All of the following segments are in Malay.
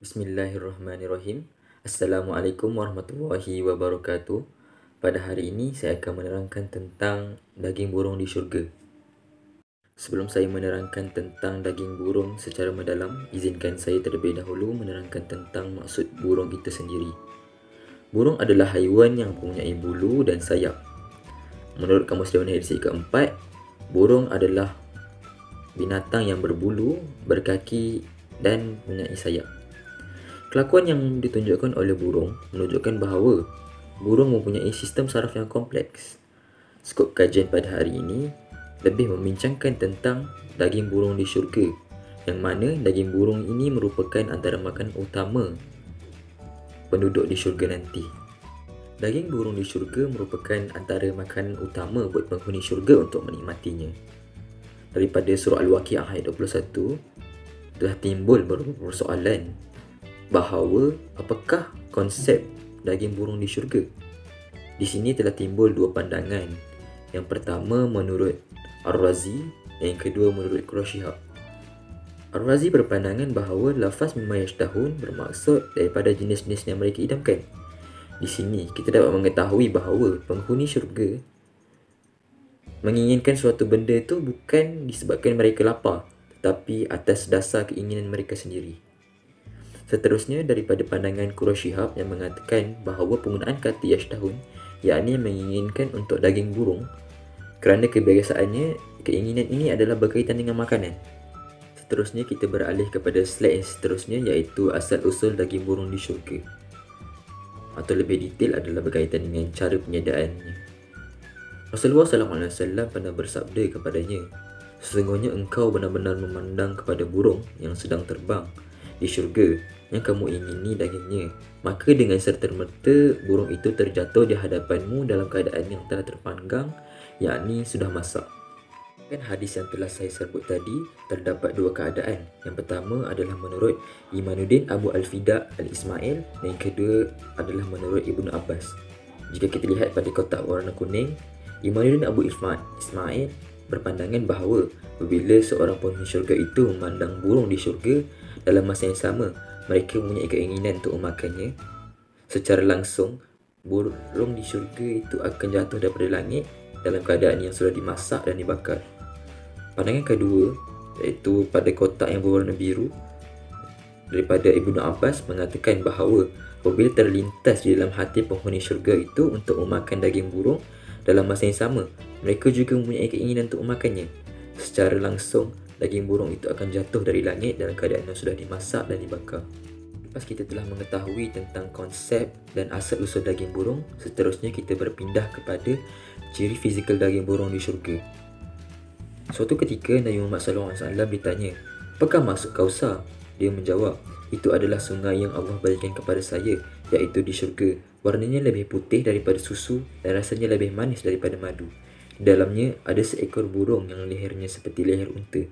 Bismillahirrahmanirrahim. Assalamualaikum warahmatullahi wabarakatuh. Pada hari ini saya akan menerangkan tentang daging burung di syurga. Sebelum saya menerangkan tentang daging burung secara mendalam, izinkan saya terlebih dahulu menerangkan tentang maksud burung itu sendiri. Burung adalah haiwan yang mempunyai bulu dan sayap. Menurut Kamus Dewan edisi keempat, burung adalah binatang yang berbulu, berkaki dan mempunyai sayap. Kelakuan yang ditunjukkan oleh burung menunjukkan bahawa burung mempunyai sistem saraf yang kompleks. Skop kajian pada hari ini lebih membincangkan tentang daging burung di syurga, yang mana daging burung ini merupakan antara makanan utama penduduk di syurga nanti. Daging burung di syurga merupakan antara makanan utama buat penghuni syurga untuk menikmatinya. Daripada surah Al-Waqiah ayat 21, telah timbul beberapa persoalan bahawa apakah konsep daging burung di syurga. Di sini telah timbul dua pandangan. Yang pertama menurut Ar-Razi dan yang kedua menurut Quraisyhab. Ar-Razi berpandangan bahawa lafaz mimma yashtahun bermaksud daripada jenis-jenis yang mereka idamkan. Di sini kita dapat mengetahui bahawa penghuni syurga menginginkan suatu benda itu bukan disebabkan mereka lapar, tetapi atas dasar keinginan mereka sendiri. Seterusnya daripada pandangan Quraisyhab yang mengatakan bahawa penggunaan kata yashtahun yakni menginginkan untuk daging burung kerana kebiasaannya keinginan ini adalah berkaitan dengan makanan. Seterusnya kita beralih kepada slide yang seterusnya, iaitu asal-usul daging burung di syurga, atau lebih detail adalah berkaitan dengan cara penyediaannya. Rasulullah SAW pernah bersabda kepadanya, "Sesungguhnya engkau benar-benar memandang kepada burung yang sedang terbang di syurga yang kamu ingini dagingnya, maka dengan serta-merta burung itu terjatuh di hadapanmu dalam keadaan yang telah terpanggang, yakni sudah masak." Dan hadis yang telah saya sebut tadi terdapat dua keadaan. Yang pertama adalah menurut Imanuddin Abu Al-Fida Al-Ismail dan yang kedua adalah menurut Ibnu Abbas. Jika kita lihat pada kotak warna kuning, Imanuddin Abu Ismail berpandangan bahawa apabila seorang penghuni syurga itu memandang burung di syurga, dalam masa yang sama mereka mempunyai keinginan untuk memakannya, secara langsung burung di syurga itu akan jatuh daripada langit dalam keadaan yang sudah dimasak dan dibakar. Pandangan kedua, iaitu pada kotak yang berwarna biru, daripada Ibnu Abbas mengatakan bahawa apabila terlintas di dalam hati penghuni syurga itu untuk memakan daging burung, dalam masa yang sama mereka juga mempunyai keinginan untuk memakannya. Secara langsung daging burung itu akan jatuh dari langit dalam keadaan yang sudah dimasak dan dibakar. Lepas kita telah mengetahui tentang konsep dan asal-usul daging burung, seterusnya kita berpindah kepada ciri fizikal daging burung di syurga. Suatu ketika Nabi Muhammad SAW ditanya, "Apakah maksud Kausar?" Dia menjawab, "Itu adalah sungai yang Allah berikan kepada saya, iaitu di syurga. Warnanya lebih putih daripada susu dan rasanya lebih manis daripada madu. Di dalamnya ada seekor burung yang lehernya seperti leher unta."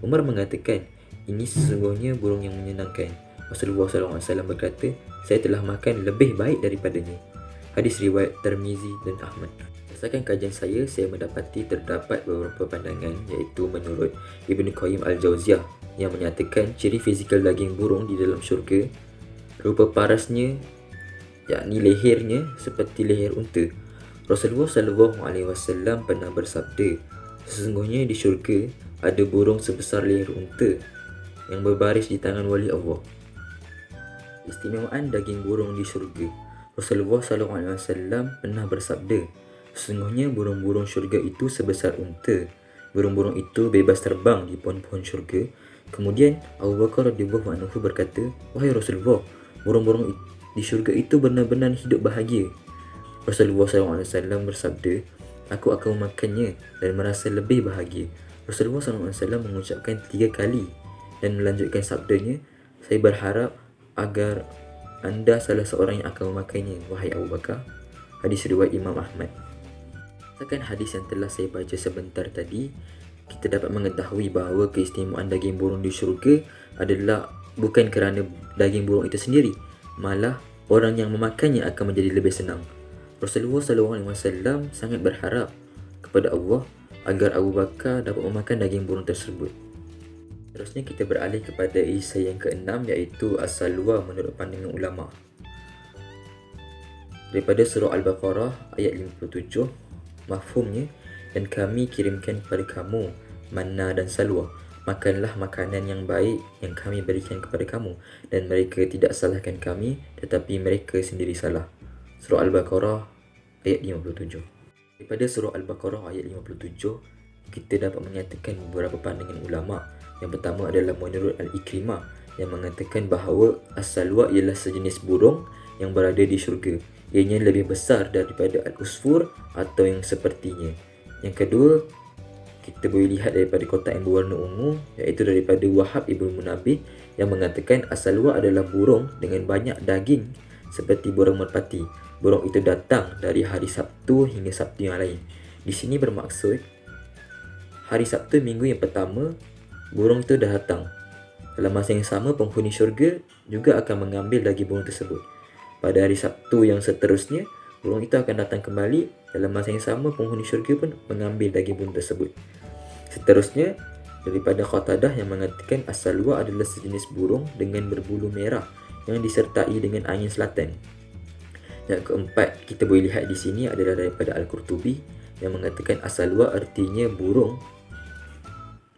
Umar mengatakan, "Ini sesungguhnya burung yang menyenangkan." Rasulullah SAW berkata, "Saya telah makan lebih baik daripadanya." Hadis riwayat Tirmizi dan Ahmad. Berdasarkan kajian saya mendapati terdapat beberapa pandangan, iaitu menurut Ibnu Qayyim Al-Jauziyah yang menyatakan ciri fizikal daging burung di dalam syurga, rupa parasnya yakni lehernya seperti leher unta. Rasulullah SAW pernah bersabda, "Sesungguhnya di syurga ada burung sebesar leher unta yang berbaris di tangan wali Allah." Istimewaan daging burung di syurga. Rasulullah SAW pernah bersabda, "Sesungguhnya burung-burung syurga itu sebesar unta. Burung-burung itu bebas terbang di pohon-pohon syurga." Kemudian Abu Bakar radhiyallahu anhu berkata, "Wahai Rasulullah, burung-burung di syurga itu benar-benar hidup bahagia." Rasulullah SAW bersabda, "Aku akan memakannya dan merasa lebih bahagia." Rasulullah SAW mengucapkan 3 kali dan melanjutkan sabdanya, "Saya berharap agar anda salah seorang yang akan memakannya, wahai Abu Bakar." Hadis riwayat Imam Ahmad. Berdasarkan hadis yang telah saya baca sebentar tadi, kita dapat mengetahui bahawa keistimewaan daging burung di syurga adalah bukan kerana daging burung itu sendiri, malah orang yang memakannya akan menjadi lebih senang. Rasulullah SAW sangat berharap kepada Allah agar Abu Bakar dapat memakan daging burung tersebut. Terusnya kita beralih kepada isai yang keenam, iaitu as-salwa menurut pandangan ulama. Daripada surah Al-Baqarah ayat 57, mafhumnya, dan kami kirimkan kepada kamu manna dan salwa, makanlah makanan yang baik yang kami berikan kepada kamu, dan mereka tidak salahkan kami, tetapi mereka sendiri salah. Surah Al-Baqarah ayat 57. Daripada surah Al-Baqarah ayat 57, kita dapat menyatakan beberapa pandangan ulama. Yang pertama adalah menurut Al-Ikrimah, yang mengatakan bahawa as-salwa ialah sejenis burung yang berada di syurga. Ianya lebih besar daripada al-usfur atau yang sepertinya. Yang kedua, kita boleh lihat daripada kotak yang berwarna ungu, iaitu daripada Wahab Ibn Munabih, yang mengatakan as-salwa adalah burung dengan banyak daging seperti burung merpati. Burung itu datang dari hari Sabtu hingga Sabtu yang lain. Di sini bermaksud hari Sabtu minggu yang pertama, burung itu dah datang. Dalam masa yang sama, penghuni syurga juga akan mengambil daging burung tersebut. Pada hari Sabtu yang seterusnya, burung itu akan datang kembali. Dalam masa yang sama, penghuni syurga pun mengambil daging burung tersebut. Seterusnya, daripada Qatadah yang mengatakan as-salwa adalah sejenis burung dengan berbulu merah yang disertai dengan angin selatan. Yang keempat, kita boleh lihat di sini adalah daripada Al-Qurtubi yang mengatakan as-salwa artinya burung.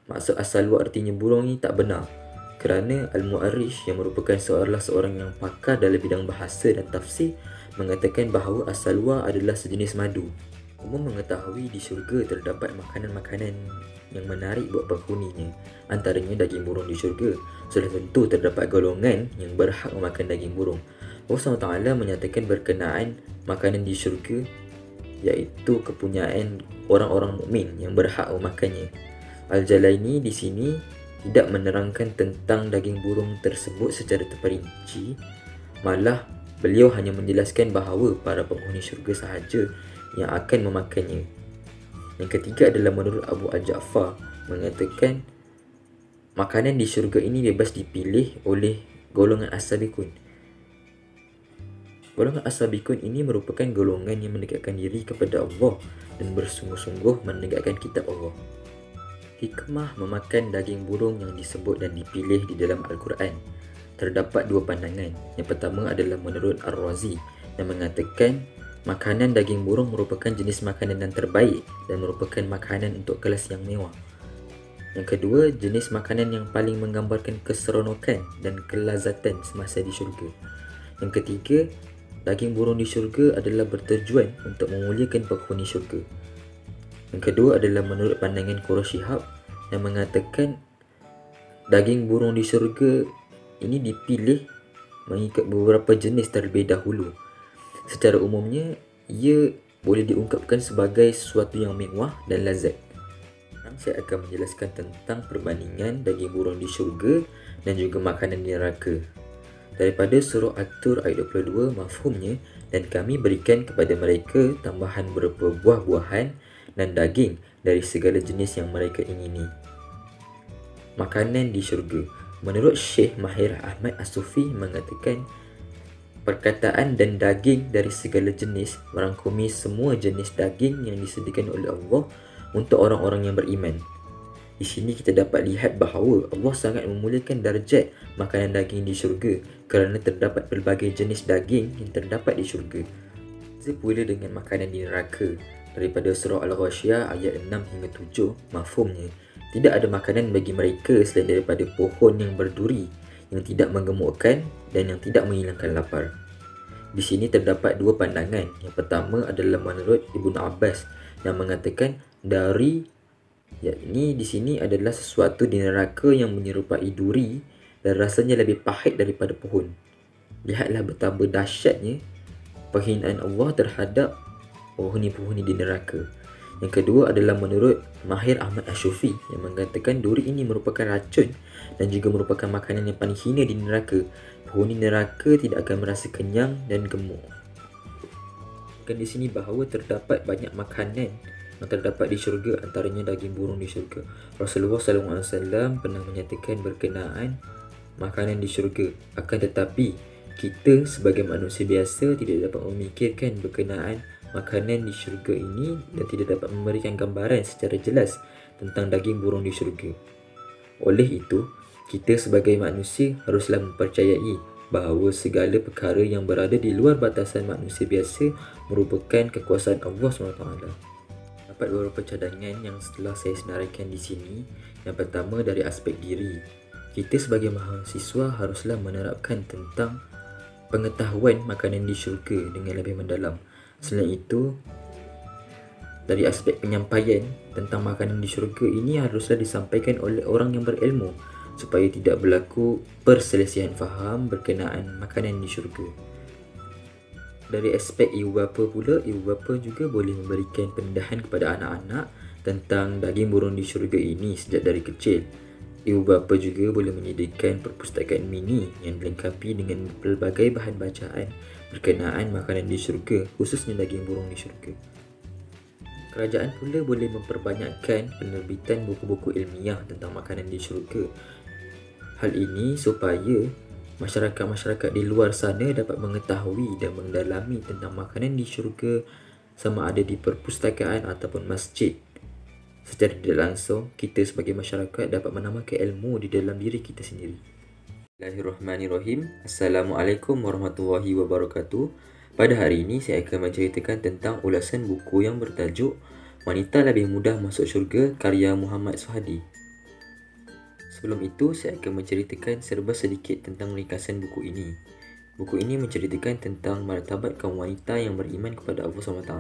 Maksud as-salwa artinya burung ni tak benar, kerana Al-Mu'arrish yang merupakan seorang yang pakar dalam bidang bahasa dan tafsir mengatakan bahawa as-salwa adalah sejenis madu. Umum mengetahui di syurga terdapat makanan-makanan yang menarik buat penghuninya, antaranya daging burung di syurga. Sudah tentu terdapat golongan yang berhak memakan daging burung. Allah SWT menyatakan berkenaan makanan di syurga, iaitu kepunyaan orang-orang mukmin yang berhak memakannya. Al-Jalaini di sini tidak menerangkan tentang daging burung tersebut secara terperinci, malah beliau hanya menjelaskan bahawa para penghuni syurga sahaja yang akan memakannya. Yang ketiga adalah menurut Abu Al-Ja'far mengatakan makanan di syurga ini bebas dipilih oleh golongan as-sabiqun. Golongan as-sabiqun ini merupakan golongan yang mendekatkan diri kepada Allah dan bersungguh-sungguh menegakkan kitab Allah. Hikmah memakan daging burung yang disebut dan dipilih di dalam Al-Quran. Terdapat dua pandangan. Yang pertama adalah menurut Ar-Razi yang mengatakan makanan daging burung merupakan jenis makanan yang terbaik dan merupakan makanan untuk kelas yang mewah. Yang kedua, jenis makanan yang paling menggambarkan keseronokan dan kelazatan semasa di syurga. Yang ketiga, daging burung di syurga adalah bertujuan untuk memuliakan penghuni syurga. Yang kedua adalah menurut pandangan Quraisy Shihab yang mengatakan daging burung di syurga ini dipilih mengikut beberapa jenis terlebih dahulu. Secara umumnya, ia boleh diungkapkan sebagai sesuatu yang mewah dan lazat. Sekarang saya akan menjelaskan tentang perbandingan daging burung di syurga dan juga makanan di neraka. Daripada surah At-Tur ayat 22, mafhumnya, dan kami berikan kepada mereka tambahan berupa buah-buahan dan daging dari segala jenis yang mereka ingini. Makanan di syurga. Menurut Syekh Mahir Ahmad As-Sufi mengatakan perkataan dan daging dari segala jenis merangkumi semua jenis daging yang disediakan oleh Allah untuk orang-orang yang beriman. Di sini kita dapat lihat bahawa Allah sangat memuliakan darjat makanan daging di syurga kerana terdapat pelbagai jenis daging yang terdapat di syurga. Sepula dengan makanan di neraka. Daripada surah Al-Ghashiyah ayat 6 hingga 7, mafhumnya, tidak ada makanan bagi mereka selain daripada pohon yang berduri yang tidak menggemukkan dan yang tidak menghilangkan lapar. Di sini terdapat dua pandangan. Yang pertama adalah menurut Ibnu Abbas yang mengatakan yakni di sini adalah sesuatu di neraka yang menyerupai duri dan rasanya lebih pahit daripada pohon. Lihatlah betapa dahsyatnya penghinaan Allah terhadap penghuni-penghuni di neraka. Yang kedua adalah menurut Mahir Ahmad Asy-Syufi yang mengatakan duri ini merupakan racun dan juga merupakan makanan yang paling hina di neraka. Penghuni neraka tidak akan merasa kenyang dan gemuk. Dan di sini bahawa terdapat banyak makanan yang terdapat di syurga, antaranya daging burung di syurga. Rasulullah SAW pernah menyatakan berkenaan makanan di syurga. Akan tetapi, kita sebagai manusia biasa tidak dapat memikirkan berkenaan makanan di syurga ini dan tidak dapat memberikan gambaran secara jelas tentang daging burung di syurga. Oleh itu, kita sebagai manusia haruslah mempercayai bahawa segala perkara yang berada di luar batasan manusia biasa merupakan kekuasaan Allah SWT. Dapat beberapa cadangan yang setelah saya senaraikan di sini. Yang pertama, dari aspek diri. Kita sebagai mahasiswa haruslah menerapkan tentang pengetahuan makanan di syurga dengan lebih mendalam. Selain itu, dari aspek penyampaian tentang makanan di syurga ini haruslah disampaikan oleh orang yang berilmu supaya tidak berlaku perselisihan faham berkenaan makanan di syurga. Dari aspek ibu bapa pula, ibu bapa juga boleh memberikan pendedahan kepada anak-anak tentang daging burung di syurga ini sejak dari kecil. Ibu bapa juga boleh menyediakan perpustakaan mini yang dilengkapi dengan pelbagai bahan bacaan berkenaan makanan di syurga, khususnya daging burung di syurga. Kerajaan pula boleh memperbanyakkan penerbitan buku-buku ilmiah tentang makanan di syurga. Hal ini supaya masyarakat-masyarakat di luar sana dapat mengetahui dan mendalami tentang makanan di syurga sama ada di perpustakaan ataupun masjid. Secara tidak langsung, kita sebagai masyarakat dapat menambahkan ilmu di dalam diri kita sendiri. Bismillahirrahmanirrahim. Assalamualaikum warahmatullahi wabarakatuh. Pada hari ini saya akan menceritakan tentang ulasan buku yang bertajuk Wanita Lebih Mudah Masuk Syurga karya Muhammad Suhadi. Sebelum itu, saya akan menceritakan serba sedikit tentang ringkasan buku ini. Buku ini menceritakan tentang martabat kaum wanita yang beriman kepada Allah SWT.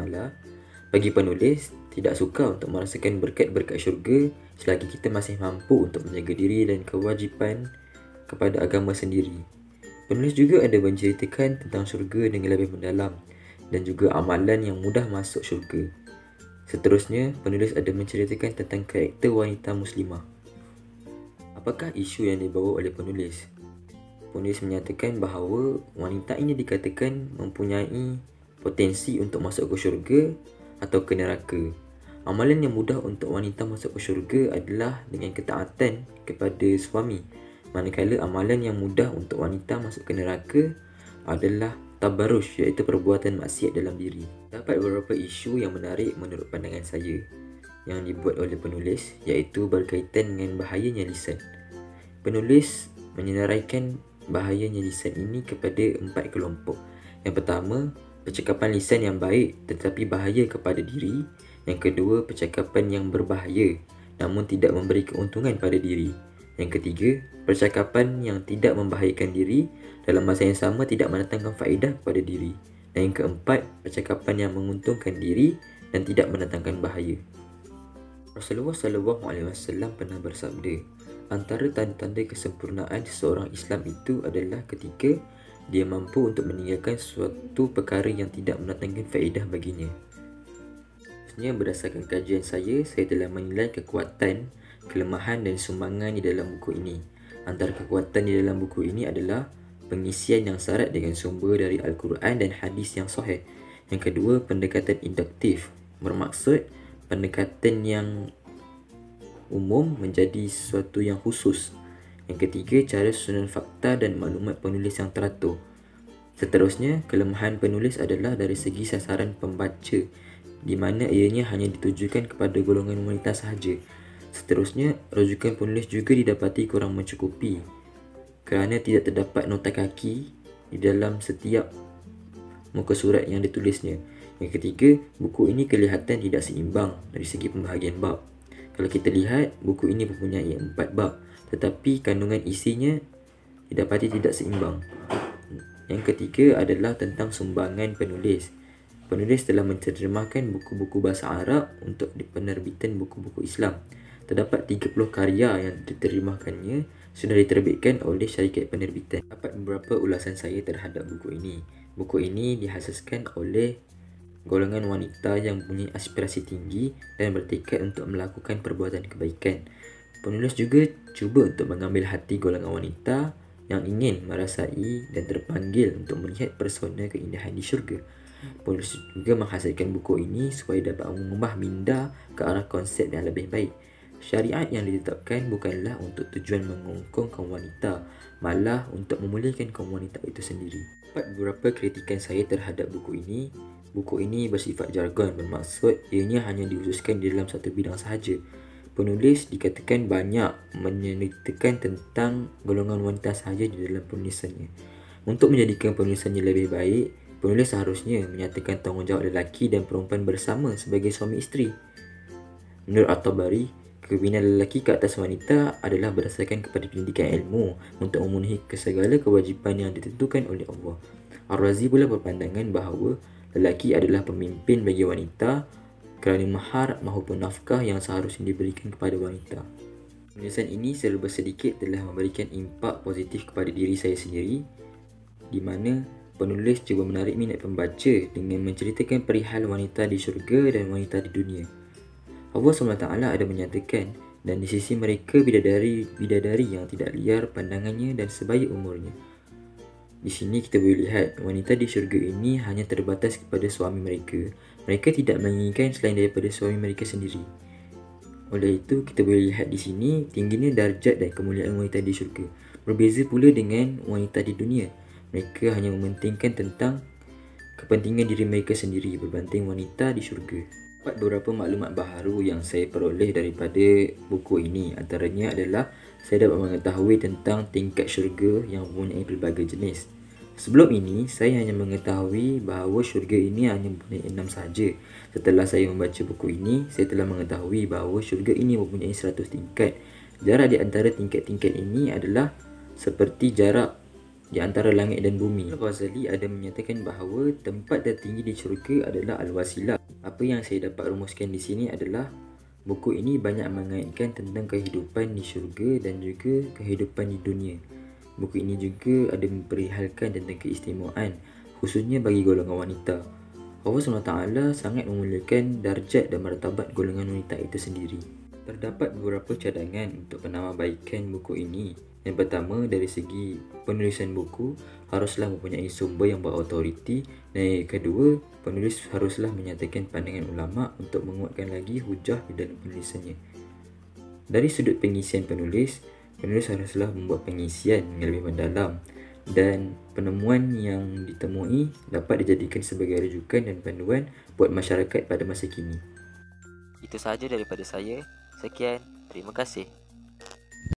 Bagi penulis, tidak suka untuk merasakan berkat-berkat syurga selagi kita masih mampu untuk menjaga diri dan kewajipan kepada agama sendiri. Penulis juga ada menceritakan tentang syurga dengan lebih mendalam dan juga amalan yang mudah masuk syurga. Seterusnya, penulis ada menceritakan tentang karakter wanita muslimah. Apakah isu yang dibawa oleh penulis? Penulis menyatakan bahawa wanita ini dikatakan mempunyai potensi untuk masuk ke syurga atau ke neraka. Amalan yang mudah untuk wanita masuk ke syurga adalah dengan ketaatan kepada suami, manakala amalan yang mudah untuk wanita masuk ke neraka adalah tabarruj, iaitu perbuatan maksiat dalam diri. Dapat beberapa isu yang menarik menurut pandangan saya yang dibuat oleh penulis, iaitu berkaitan dengan bahayanya lisan. Penulis menyenaraikan bahayanya lisan ini kepada 4 kelompok. Yang pertama, percakapan lisan yang baik tetapi bahaya kepada diri. Yang kedua, percakapan yang berbahaya namun tidak memberi keuntungan pada diri. Yang ketiga, percakapan yang tidak membahayakan diri dalam masa yang sama tidak mendatangkan faedah kepada diri. Dan yang keempat, percakapan yang menguntungkan diri dan tidak mendatangkan bahaya. Rasulullah SAW pernah bersabda, antara tanda-tanda kesempurnaan seseorang Islam itu adalah ketika dia mampu untuk meninggalkan suatu perkara yang tidak mendatangkan faedah baginya. Sebenarnya berdasarkan kajian saya telah menilai kekuatan, kelemahan dan sumbangan di dalam buku ini. Antara kekuatan di dalam buku ini adalah pengisian yang syarat dengan sumber dari Al-Quran dan hadis yang sahih. Yang kedua, pendekatan induktif, bermaksud pendekatan yang umum menjadi sesuatu yang khusus. Yang ketiga, cara susunan fakta dan maklumat penulis yang teratur. Seterusnya, kelemahan penulis adalah dari segi sasaran pembaca, di mana ianya hanya ditujukan kepada golongan wanita sahaja. Seterusnya, rujukan penulis juga didapati kurang mencukupi kerana tidak terdapat nota kaki di dalam setiap muka surat yang ditulisnya. Yang ketiga, buku ini kelihatan tidak seimbang dari segi pembahagian bab. Kalau kita lihat, buku ini mempunyai 4 bab, tetapi kandungan isinya didapati tidak seimbang. Yang ketiga adalah tentang sumbangan penulis. Penulis telah menterjemahkan buku-buku bahasa Arab untuk penerbitan buku-buku Islam. Terdapat 30 karya yang diterjemahkannya sudah diterbitkan oleh syarikat penerbitan. Dapat beberapa ulasan saya terhadap buku ini. Buku ini dihasiskan oleh golongan wanita yang mempunyai aspirasi tinggi dan bertekad untuk melakukan perbuatan kebaikan. Penulis juga cuba untuk mengambil hati golongan wanita yang ingin merasai dan terpanggil untuk melihat persona keindahan di syurga. Penulis juga menghasilkan buku ini supaya dapat mengubah minda ke arah konsep yang lebih baik. Syariat yang ditetapkan bukanlah untuk tujuan mengungkung kaum wanita, malah untuk memuliakan kaum wanita itu sendiri. Dapat beberapa kritikan saya terhadap buku ini. Buku ini bersifat jargon, bermaksud ianya hanya dikhususkan di dalam satu bidang sahaja. penulis dikatakan banyak menyeritakan tentang golongan wanita sahaja di dalam penulisannya. Untuk menjadikan penulisannya lebih baik, penulis seharusnya menyatakan tanggungjawab lelaki dan perempuan bersama sebagai suami isteri. Menurut At-Tabari, kepimpinan lelaki ke atas wanita adalah berdasarkan kepada pendidikan ilmu untuk memenuhi segala kewajipan yang ditentukan oleh Allah. Ar-Razi pula berpandangan bahawa lelaki adalah pemimpin bagi wanita kerana mahar maupun nafkah yang seharusnya diberikan kepada wanita. Penulisan ini serba sedikit telah memberikan impak positif kepada diri saya sendiri, di mana penulis cuba menarik minat pembaca dengan menceritakan perihal wanita di syurga dan wanita di dunia. Allah SWT ada menyatakan, dan di sisi mereka bidadari yang tidak liar pandangannya dan sebaya umurnya. Di sini kita boleh lihat wanita di syurga ini hanya terbatas kepada suami mereka. Mereka tidak menginginkan selain daripada suami mereka sendiri. Oleh itu, kita boleh lihat di sini tingginya darjat dan kemuliaan wanita di syurga. Berbeza pula dengan wanita di dunia. Mereka hanya mementingkan tentang kepentingan diri mereka sendiri berbanding wanita di syurga. Beberapa maklumat baharu yang saya peroleh daripada buku ini, antaranya adalah saya dapat mengetahui tentang tingkat syurga yang mempunyai pelbagai jenis. Sebelum ini, saya hanya mengetahui bahawa syurga ini hanya mempunyai 6 sahaja. Setelah saya membaca buku ini, saya telah mengetahui bahawa syurga ini mempunyai 100 tingkat. Jarak di antara tingkat-tingkat ini adalah seperti jarak di antara langit dan bumi. Al-Ghazali ada menyatakan bahawa tempat tertinggi di syurga adalah Al-Wasilah. Apa yang saya dapat rumuskan di sini adalah buku ini banyak mengaitkan tentang kehidupan di syurga dan juga kehidupan di dunia. Buku ini juga ada memperihalkan tentang keistimewaan, khususnya bagi golongan wanita. Allah SWT sangat memuliakan darjat dan martabat golongan wanita itu sendiri. Terdapat beberapa cadangan untuk penambahbaikan buku ini. Yang pertama, dari segi penulisan buku haruslah mempunyai sumber yang berautoriti, dan yang kedua, penulis haruslah menyatakan pandangan ulama untuk menguatkan lagi hujah di dalam penulisannya. Dari sudut pengisian penulis haruslah membuat pengisian yang lebih mendalam dan penemuan yang ditemui dapat dijadikan sebagai rujukan dan panduan buat masyarakat pada masa kini. Itu sahaja daripada saya. Sekian, terima kasih.